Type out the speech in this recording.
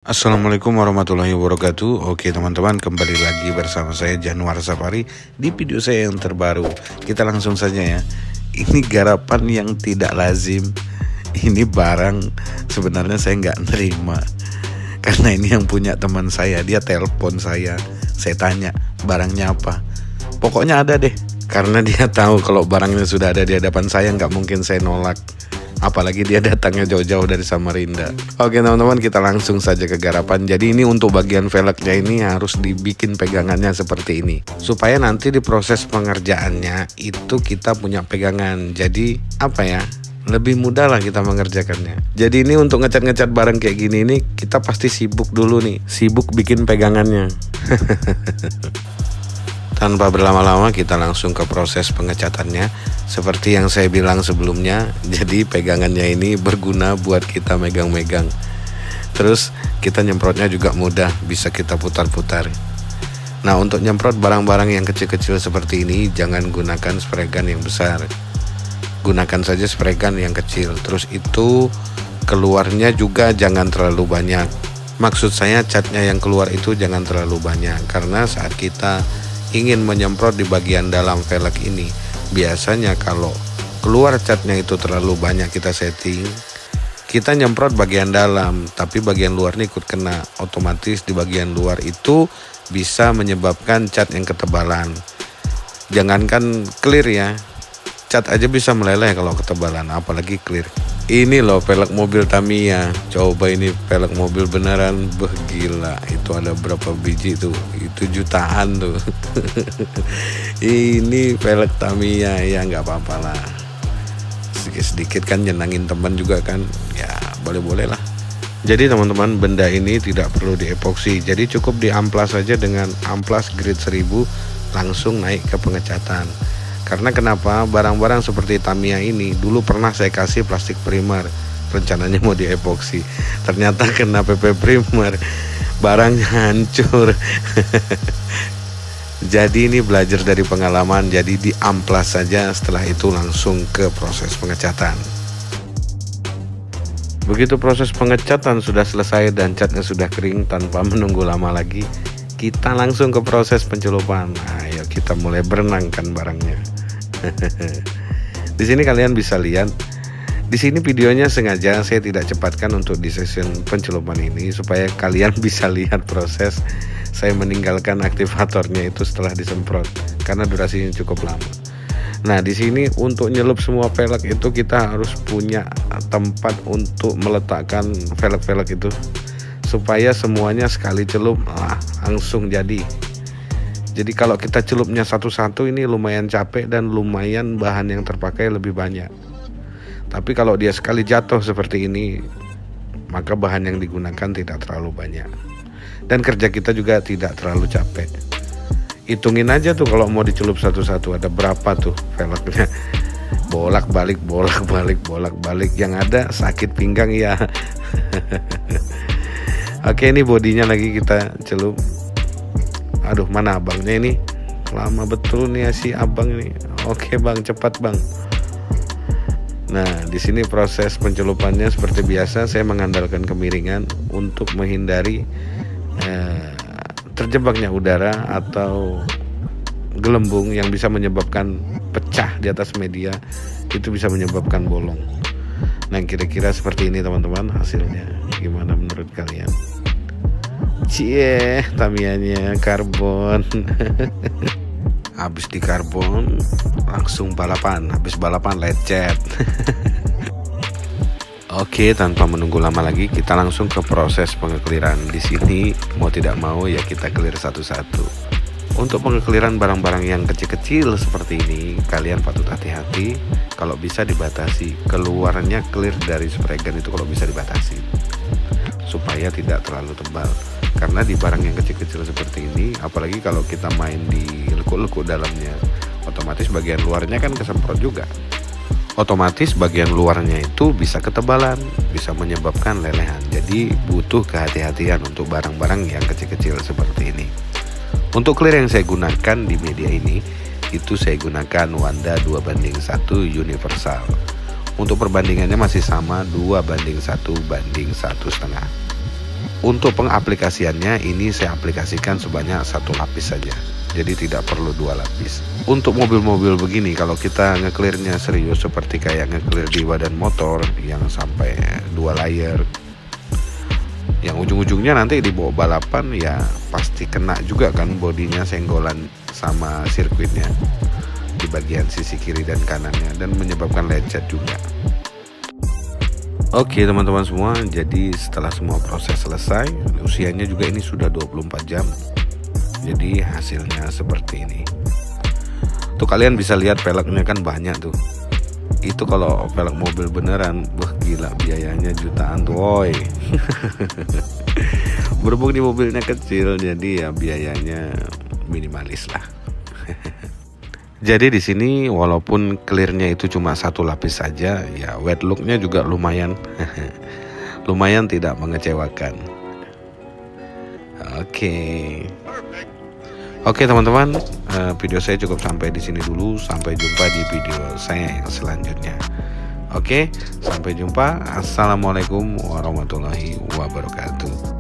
Assalamualaikum warahmatullahi wabarakatuh. Oke teman-teman, kembali lagi bersama saya Januar Safari di video saya yang terbaru. Kita langsung saja ya. Ini garapan yang tidak lazim. Ini barang sebenarnya saya nggak nerima, karena ini yang punya teman saya. Dia telepon saya tanya barangnya apa. Pokoknya ada deh, karena dia tahu kalau barangnya sudah ada di hadapan saya, nggak mungkin saya nolak. Apalagi dia datangnya jauh-jauh dari Samarinda. Oke teman-teman, kita langsung saja ke garapan. Jadi ini untuk bagian velgnya ini harus dibikin pegangannya seperti ini, supaya nanti di proses pengerjaannya itu kita punya pegangan. Jadi apa ya, lebih mudah lah kita mengerjakannya. Jadi ini untuk ngecat-ngecat barang kayak gini nih, kita pasti sibuk dulu nih, sibuk bikin pegangannya. Tanpa berlama-lama kita langsung ke proses pengecatannya. Seperti yang saya bilang sebelumnya, jadi pegangannya ini berguna buat kita megang-megang. Terus kita nyemprotnya juga mudah, bisa kita putar-putar. Nah, untuk nyemprot barang-barang yang kecil-kecil seperti ini, jangan gunakan spray gun yang besar. Gunakan saja spray gun yang kecil. Terus itu keluarnya juga jangan terlalu banyak. Maksud saya catnya yang keluar itu jangan terlalu banyak, karena saat kita ingin menyemprot di bagian dalam velg ini, biasanya kalau keluar catnya itu terlalu banyak kita setting, kita nyemprot bagian dalam tapi bagian luar ini ikut kena, otomatis di bagian luar itu bisa menyebabkan cat yang ketebalan. Jangankan clear ya, cat aja bisa meleleh kalau ketebalan, apalagi clear. Ini loh velg mobil Tamiya. Coba ini velg mobil beneran, gila. Itu ada berapa biji tuh? Itu jutaan tuh. Ini velg Tamiya, ya nggak apa-apa lah. Sedikit-sedikit kan nyenangin teman juga kan. Ya boleh-boleh lah. Jadi teman-teman, benda ini tidak perlu diepoksi. Jadi cukup diamplas saja dengan amplas grade 1000, langsung naik ke pengecatan. Karena kenapa, barang-barang seperti Tamiya ini dulu pernah saya kasih plastik primer, rencananya mau diepoksi, ternyata kena PP primer, barangnya hancur. Jadi ini belajar dari pengalaman, jadi diamplas saja, setelah itu langsung ke proses pengecatan. Begitu proses pengecatan sudah selesai dan catnya sudah kering, tanpa menunggu lama lagi, kita langsung ke proses pencelupan. Ayo kita mulai berenangkan barangnya. Di sini kalian bisa lihat. Di sini videonya sengaja saya tidak cepatkan untuk di session pencelupan ini, supaya kalian bisa lihat proses saya meninggalkan aktivatornya itu setelah disemprot, karena durasinya cukup lama. Nah, di sini untuk nyelup semua velg itu kita harus punya tempat untuk meletakkan velg-velg itu, supaya semuanya sekali celup langsung jadi. Jadi kalau kita celupnya satu-satu ini lumayan capek dan lumayan bahan yang terpakai lebih banyak. Tapi kalau dia sekali jatuh seperti ini, maka bahan yang digunakan tidak terlalu banyak. Dan kerja kita juga tidak terlalu capek. Hitungin aja tuh kalau mau dicelup satu-satu ada berapa tuh velgnya. Bolak-balik, bolak-balik, bolak-balik. Yang ada sakit pinggang ya. Oke, ini bodinya lagi kita celup. Aduh, mana abangnya ini? Lama betul nih si abang ini. Oke bang, cepat bang. Nah, di sini proses pencelupannya seperti biasa, saya mengandalkan kemiringan untuk menghindari terjebaknya udara atau gelembung yang bisa menyebabkan pecah di atas media, itu bisa menyebabkan bolong. Nah, kira-kira seperti ini teman-teman hasilnya. Gimana menurut kalian? Cie, Tamiyanya karbon. Habis di karbon langsung balapan, habis balapan lecet. Oke, tanpa menunggu lama lagi kita langsung ke proses pengekliran. Di sini mau tidak mau ya kita clear satu-satu. Untuk pengekliran barang-barang yang kecil-kecil seperti ini, kalian patut hati-hati. Kalau bisa dibatasi, keluarnya clear dari spray gun itu kalau bisa dibatasi, supaya tidak terlalu tebal. Karena di barang yang kecil-kecil seperti ini, apalagi kalau kita main di lekuk-lekuk dalamnya, otomatis bagian luarnya kan kesemprot juga. Otomatis bagian luarnya itu bisa ketebalan, bisa menyebabkan lelehan. Jadi butuh kehati-hatian untuk barang-barang yang kecil-kecil seperti ini. Untuk clear yang saya gunakan di media ini, itu saya gunakan Wanda 2:1 universal. Untuk perbandingannya masih sama, 2:1:1,5. Untuk pengaplikasiannya ini saya aplikasikan sebanyak 1 lapis saja, jadi tidak perlu 2 lapis. Untuk mobil-mobil begini, kalau kita nge-clearnya serius seperti kayak nge-clear di badan motor yang sampai 2 layer, yang ujung-ujungnya nanti dibawa balapan, ya pasti kena juga kan bodinya senggolan sama sirkuitnya di bagian sisi kiri dan kanannya, dan menyebabkan lecet juga. Oke teman-teman semua, jadi setelah semua proses selesai, usianya juga ini sudah 24 jam. Jadi hasilnya seperti ini. Tuh kalian bisa lihat peleknya kan banyak tuh. Itu kalau pelek mobil beneran, wah gila biayanya jutaan tuh woy. Berhubung di mobilnya kecil, jadi ya biayanya minimalis lah. Jadi di sini walaupun clearnya itu cuma 1 lapis saja, ya wet looknya juga lumayan, lumayan tidak mengecewakan. Oke teman-teman, video saya cukup sampai di sini dulu. Sampai jumpa di video saya yang selanjutnya. Oke, sampai jumpa. Assalamualaikum warahmatullahi wabarakatuh.